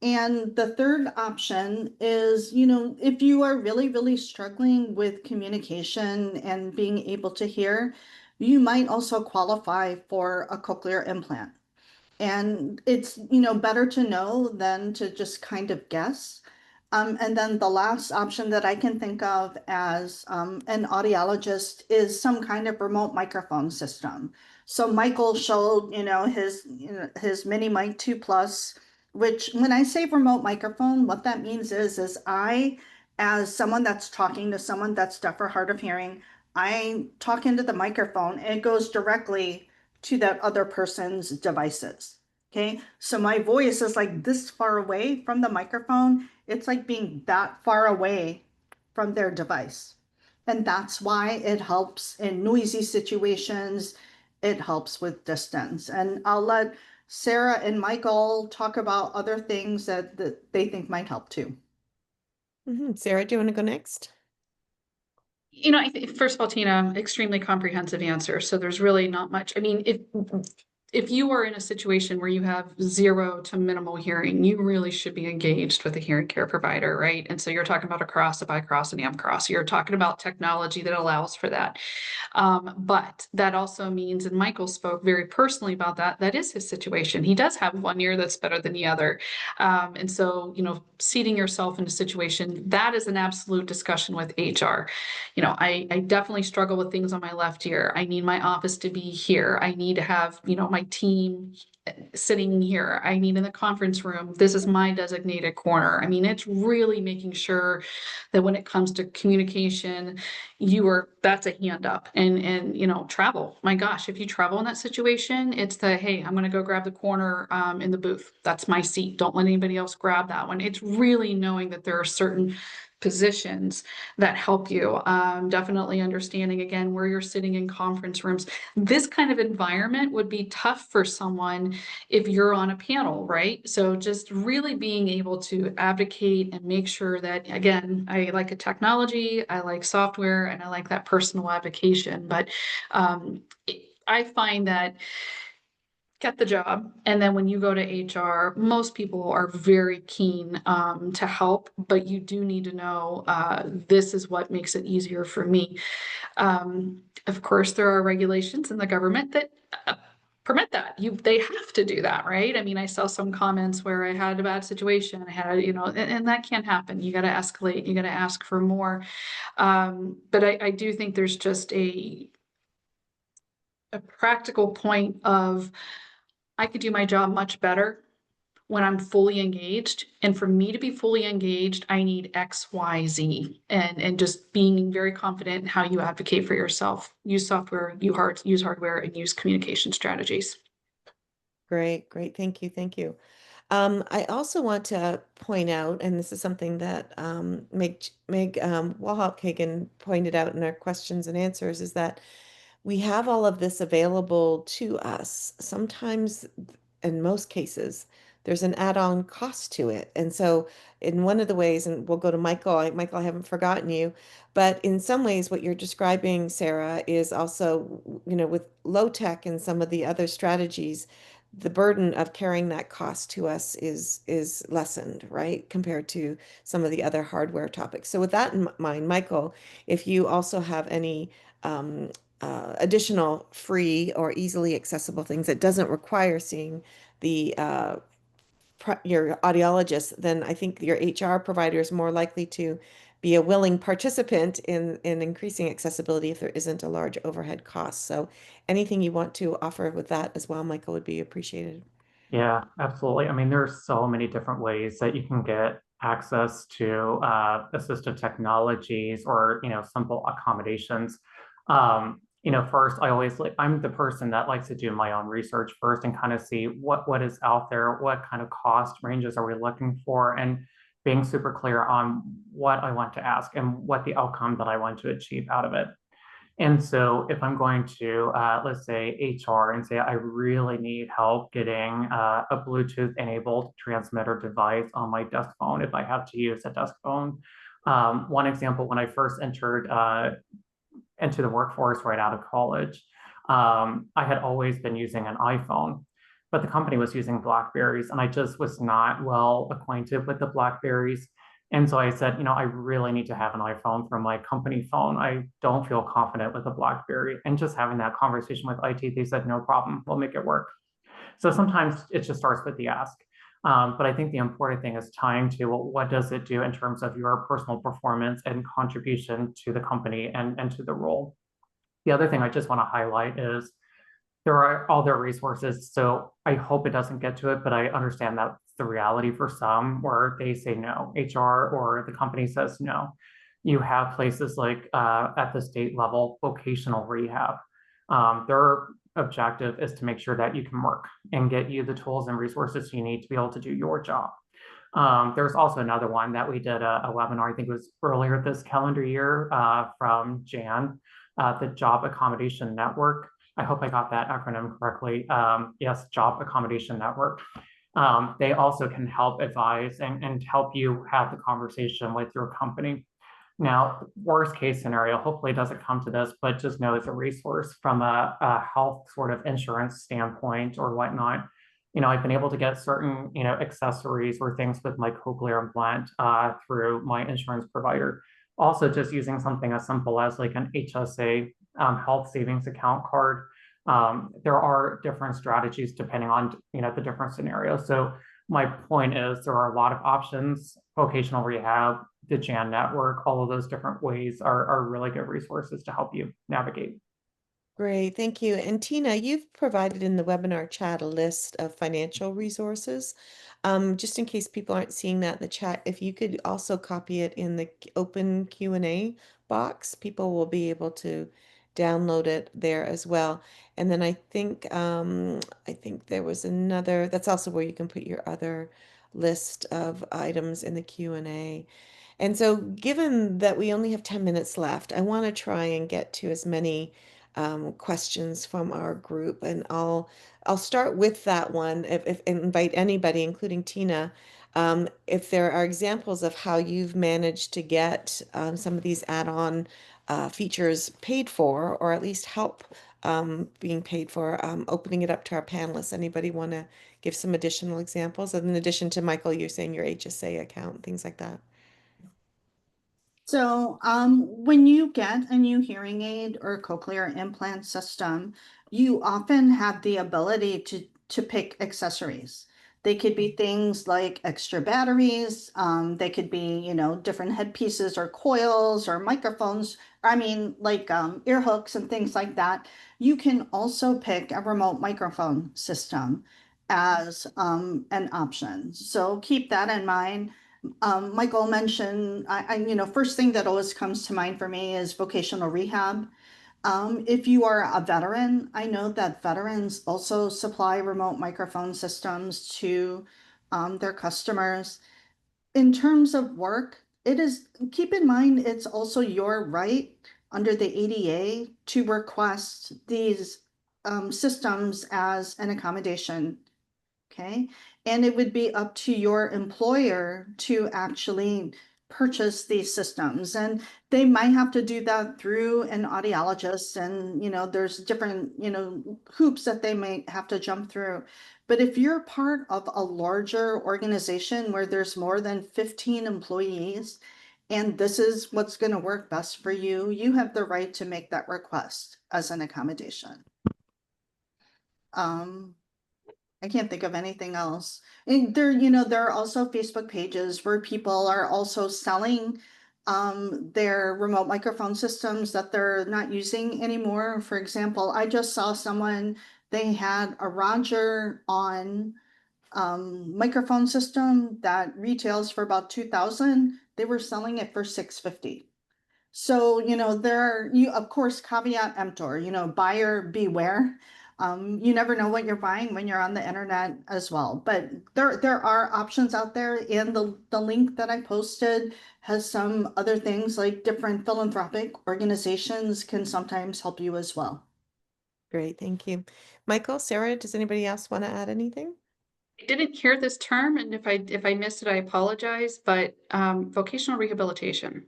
And the third option is, if you are really, really struggling with communication and being able to hear, you might also qualify for a cochlear implant. And it's, better to know than to just kind of guess. And then the last option that I can think of as an audiologist is some kind of remote microphone system. So Michael showed, his Mini Mic 2 Plus, which when I say remote microphone, what that means is I, as someone that's talking to someone that's deaf or hard of hearing, I talk into the microphone and it goes directly to that other person's devices. Okay, so my voice is like this far away from the microphone. It's like being that far away from their device. And that's why it helps in noisy situations. It helps with distance. And I'll let Sarah and Michael talk about other things that they think might help too. Sarah, do you want to go next? I think, first of all, Tina, extremely comprehensive answer. So there's really not much. I mean, if you are in a situation where you have 0 to minimal hearing, you really should be engaged with a hearing care provider, right? And so you're talking about a cross, a bicross, an amp cross. You're talking about technology that allows for that. But that also means, and Michael spoke very personally about that is his situation. He does have one ear that's better than the other. And so, seating yourself in a situation, that is an absolute discussion with HR. I definitely struggle with things on my left ear. I need my office to be here. I need to have, my team sitting here. I need in the conference room. This is my designated corner. I mean, it's really making sure that when it comes to communication, that's a hand up. And travel. My gosh, if you travel in that situation, it's hey, I'm going to go grab the corner in the booth. That's my seat. Don't let anybody else grab that one. It's really knowing that there are certain positions that help you. Definitely understanding again where you're sitting in conference rooms. This kind of environment would be tough for someone if you're on a panel, right? So just really being able to advocate and make sure that, again, I like a technology, I like software, and I like that personal advocation. But I find that get the job. And then when you go to HR, most people are very keen to help, but you do need to know this is what makes it easier for me. Of course, there are regulations in the government that permit that. They have to do that, right? I mean, I saw some comments where I had a bad situation. I had, and that can't happen. You got to escalate. You got to ask for more. But I do think there's just a practical point of I could do my job much better when I'm fully engaged. And for me to be fully engaged, I need X, Y, Z, and just being very confident in how you advocate for yourself. Use software, use hardware, and use communication strategies. Great. Thank you. I also want to point out, and this is something that Meg Walhop-Kagan pointed out in our questions and answers, is that we have all of this available to us. Sometimes, in most cases, there's an add-on cost to it. And so in one of the ways, and we'll go to Michael, Michael, I haven't forgotten you, but in some ways what you're describing, Sarah, is also, with low tech and some of the other strategies, the burden of carrying that cost to us is lessened, right, compared to some of the other hardware topics. So with that in mind, Michael, if you also have any additional free or easily accessible things that doesn't require seeing the your audiologist, then I think your HR provider is more likely to be a willing participant in increasing accessibility if there isn't a large overhead cost. So anything you want to offer with that as well, Michael, would be appreciated. Yeah, absolutely. I mean, there's so many different ways that you can get access to assistive technologies or, simple accommodations. First, I'm the person that likes to do my own research first and kind of see what is out there, what kind of cost ranges are we looking for, and being super clear on what I want to ask and what the outcome that I want to achieve out of it. And so if I'm going to, let's say, HR and say, I really need help getting a Bluetooth enabled transmitter device on my desk phone, if I have to use a desk phone. One example, when I first entered into the workforce right out of college, I had always been using an iPhone, but the company was using Blackberries, and I just was not well acquainted with the Blackberries. And so I said, I really need to have an iPhone for my company phone. I don't feel confident with a BlackBerry. And just having that conversation with IT, they said, no problem, we'll make it work. So sometimes it just starts with the ask. But I think the important thing is tying to, well, what does it do in terms of your personal performance and contribution to the company and to the role? The other thing I just want to highlight is there are other resources. So I hope it doesn't get to it, but I understand that's the reality for some where they say no, HR or the company says no. You have places like at the state level, vocational rehab. Their objective is to make sure that you can work and get you the tools and resources you need to be able to do your job. There's also another one that we did a webinar, I think it was earlier this calendar year from Jan, the Job Accommodation Network. I hope I got that acronym correctly. Yes, Job Accommodation Network. They also can help advise and help you have the conversation with your company. Now, worst case scenario, hopefully it doesn't come to this, but just know it's a resource from a health sort of insurance standpoint or whatnot. I've been able to get certain, accessories or things with my cochlear implant through my insurance provider. Also, just using something as simple as like an HSA health savings account card. There are different strategies depending on, the different scenarios. So my point is there are a lot of options, vocational rehab, the Jan network, all of those different ways are really good resources to help you navigate. Great, thank you. And Tina, you've provided in the webinar chat a list of financial resources. Just in case people aren't seeing that in the chat, if you could also copy it in the open Q&A box, people will be able to download it there as well. And then I think there was another, that's also where you can put your other list of items in the Q&A. And so given that we only have 10 minutes left, I want to try and get to as many questions from our group, and I'll start with that one. If invite anybody, including Tina, if there are examples of how you've managed to get some of these add-on features paid for, or at least help being paid for, opening it up to our panelists. Anybody want to give some additional examples? In addition to Michael, you're saying your HSA account, things like that. So when you get a new hearing aid or cochlear implant system, you often have the ability to pick accessories. They could be things like extra batteries. They could be, you know, different headpieces or coils or microphones. I mean, like ear hooks and things like that. You can also pick a remote microphone system as an option. So keep that in mind. Michael mentioned, you know, first thing that always comes to mind for me is vocational rehab. If you are a veteran, I know that veterans also supply remote microphone systems to their customers. In terms of work, keep in mind, it's also your right under the ADA to request these systems as an accommodation. Okay. And it would be up to your employer to actually purchase these systems. And they might have to do that through an audiologist. And, you know, there's different, you know, hoops that they might have to jump through. But if you're part of a larger organization where there's more than 15 employees, and this is what's going to work best for you, you have the right to make that request as an accommodation. I can't think of anything else. And there, you know, there are also Facebook pages where people are also selling their remote microphone systems that they're not using anymore. For example, I just saw someone, they had a Roger on microphone system that retails for about 2,000. They were selling it for 650. So, you know, of course, caveat emptor, you know, buyer beware. You never know what you're buying when you're on the internet as well. But there are options out there, and the link that I posted has some other things, like different philanthropic organizations can sometimes help you as well. Great, thank you. Michael, Sarah, does anybody else want to add anything? I didn't hear this term, and if I missed it, I apologize, but vocational rehabilitation.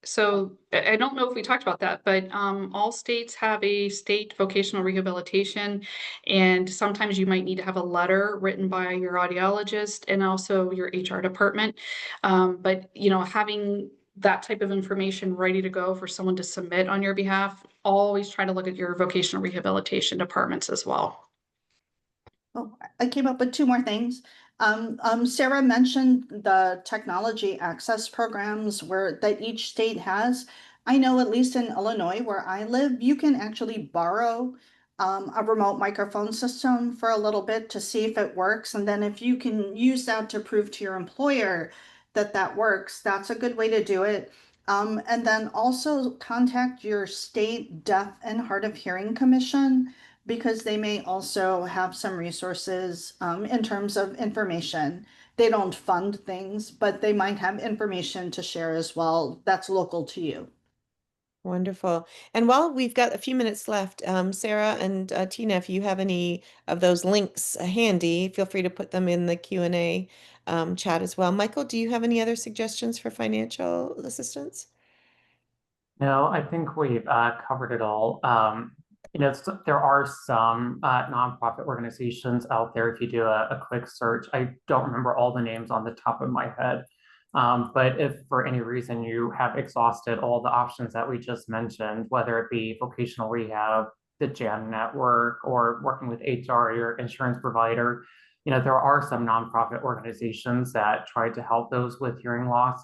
So I don't know if we talked about that, but all states have a state vocational rehabilitation, and sometimes you might need to have a letter written by your audiologist and also your HR department. But you know, having that type of information ready to go for someone to submit on your behalf, always try to look at your vocational rehabilitation departments as well. Oh, I came up with two more things. Sarah mentioned the technology access programs that each state has. I know at least in Illinois, where I live, you can actually borrow a remote microphone system for a little bit to see if it works. And then if you can use that to prove to your employer that that works, that's a good way to do it. And then also contact your state deaf and hard of hearing commission, because they may also have some resources in terms of information. They don't fund things, but they might have information to share as well that's local to you. Wonderful. And while we've got a few minutes left, Sarah and Tina, if you have any of those links handy, feel free to put them in the Q&A chat as well. Michael, do you have any other suggestions for financial assistance? No, I think we've covered it all. You know, there are some nonprofit organizations out there. If you do a quick search, I don't remember all the names on the top of my head. But if for any reason you have exhausted all the options that we just mentioned, whether it be vocational rehab, the JAM network, or working with HR, your insurance provider, you know, there are some nonprofit organizations that try to help those with hearing loss.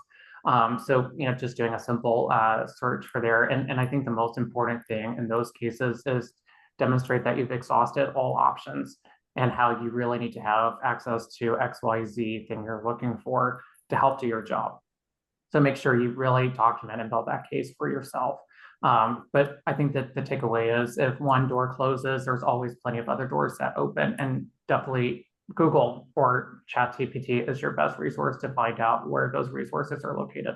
So, just doing a simple search for there. And I think the most important thing in those cases is demonstrate that you've exhausted all options and how you really need to have access to XYZ thing you're looking for to help do your job. So make sure you really document and build that case for yourself. But I think that the takeaway is if one door closes, there's always plenty of other doors that open, and definitely Google or ChatGPT is your best resource to find out where those resources are located.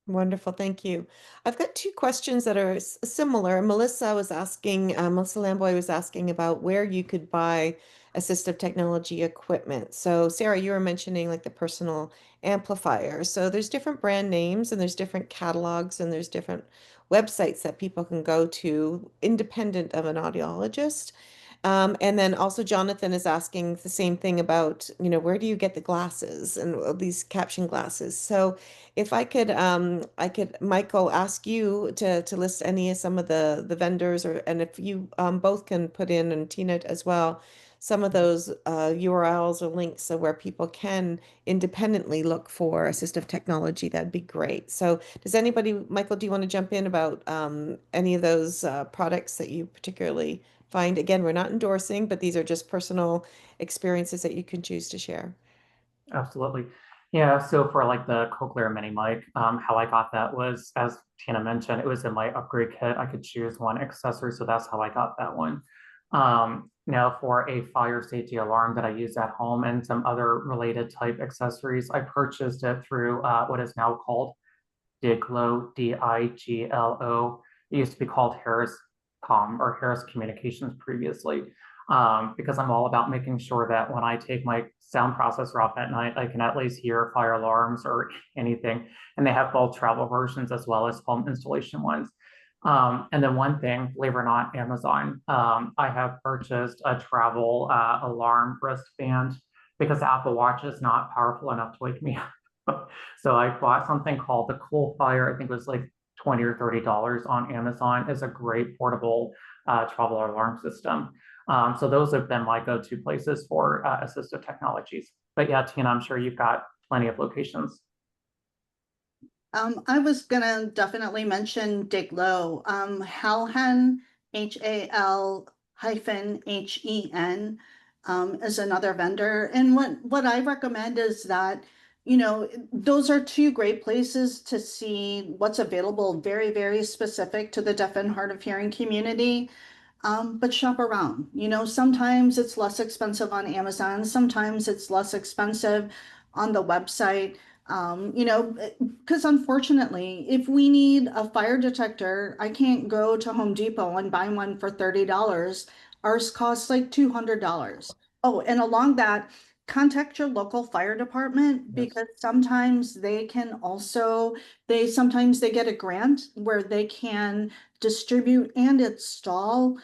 Wonderful, thank you. I've got two questions that are similar. Melissa Lamboy was asking about where you could buy assistive technology equipment. So Sarah, you were mentioning like the personal amplifier. So there's different brand names and there's different catalogs and there's different websites that people can go to independent of an audiologist. And then also Jonathan is asking the same thing about, where do you get the glasses and these caption glasses? So if Michael, ask you to list some of the vendors, and if you both can put in, and Tina as well, some of those URLs or links so where people can independently look for assistive technology, that'd be great. So does anybody, Michael, do you want to jump in about any of those products that you particularly find? Again, we're not endorsing, but these are just personal experiences that you can choose to share. Absolutely. Yeah, so for like the cochlear mini mic, how I got that was, as Tina mentioned, it was in my upgrade kit. I could choose one accessory, so that's how I got that one. Now for a fire safety alarm that I use at home and some other related type accessories, I purchased it through what is now called Diglo, Diglo. It used to be called Harris Communications previously, because I'm all about making sure that when I take my sound processor off at night, I can at least hear fire alarms or anything. And they have both travel versions as well as home installation ones. And then one thing, believe it or not, Amazon, I have purchased a travel alarm wristband because the Apple Watch is not powerful enough to wake me up. So I bought something called the Cool Fire. I think it was like $20 or $30 on Amazon. It's a great portable travel alarm system. So those have been my go-to places for assistive technologies. But yeah, Tina, I'm sure you've got plenty of locations. I was gonna definitely mention Diglo. Halhen, HAL-HEN, is another vendor. And what I recommend is that, those are two great places to see what's available, very, very specific to the deaf and hard of hearing community. But shop around. Sometimes it's less expensive on Amazon, sometimes it's less expensive on the website. Because unfortunately, if we need a fire detector, I can't go to Home Depot and buy one for $30. Ours costs like $200. Oh, and along that, contact your local fire department, because sometimes they sometimes they get a grant where they can distribute and install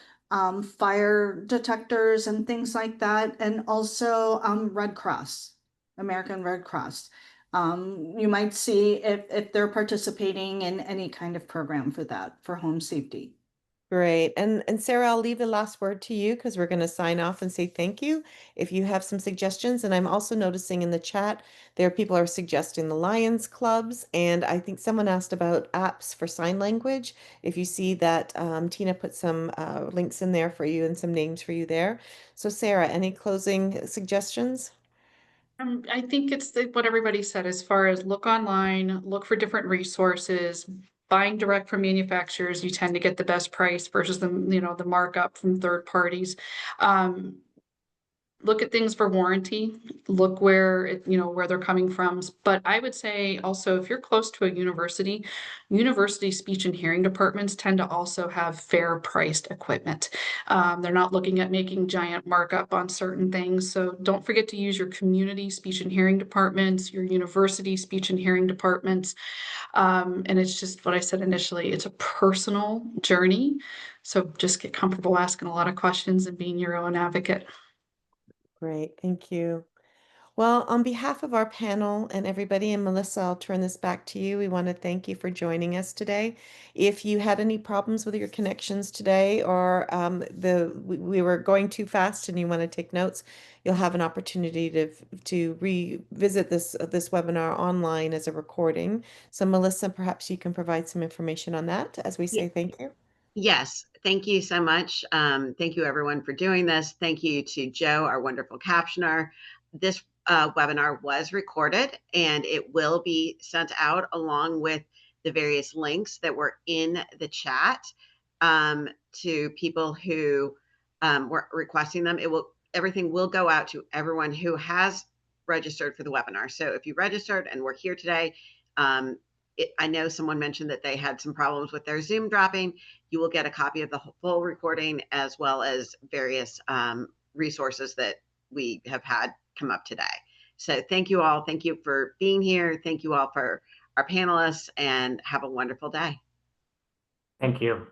fire detectors and things like that, and also Red Cross, American Red Cross. You might see if they're participating in any kind of program for that, for home safety. Great. And Sarah, I'll leave the last word to you because we're going to sign off and say thank you if you have some suggestions. And I'm also noticing in the chat there people are suggesting the Lions clubs, and I think someone asked about apps for sign language. If you see that, Tina put some links in there for you and some names for you there. So Sarah, any closing suggestions? I think it's what everybody said, as far as look online, look for different resources. Buying direct from manufacturers, you tend to get the best price versus the markup from third parties. Look at things for warranty, look where where they're coming from. But I would say also, if you're close to a university speech and hearing departments tend to also have fair priced equipment. They're not looking at making giant markup on certain things. So don't forget to use your community speech and hearing departments, your university speech and hearing departments. And it's just what I said initially, it's a personal journey. So just get comfortable asking a lot of questions and being your own advocate. Great, thank you. Well, on behalf of our panel and everybody, and Melissa, I'll turn this back to you. We want to thank you for joining us today. If you had any problems with your connections today, or we were going too fast and you want to take notes, you'll have an opportunity to revisit this webinar online as a recording. So Melissa, perhaps you can provide some information on that as we say thank you. Yes, thank you so much. Thank you everyone for doing this. Thank you to Joe, our wonderful captioner. This webinar was recorded and it will be sent out along with the various links that were in the chat to people who were requesting them. Everything will go out to everyone who has registered for the webinar. So if you registered and were here today, I know someone mentioned that they had some problems with their Zoom dropping. You will get a copy of the full recording as well as various resources that we have had come up today. So thank you all. Thank you for being here. Thank you all for our panelists, and have a wonderful day. Thank you.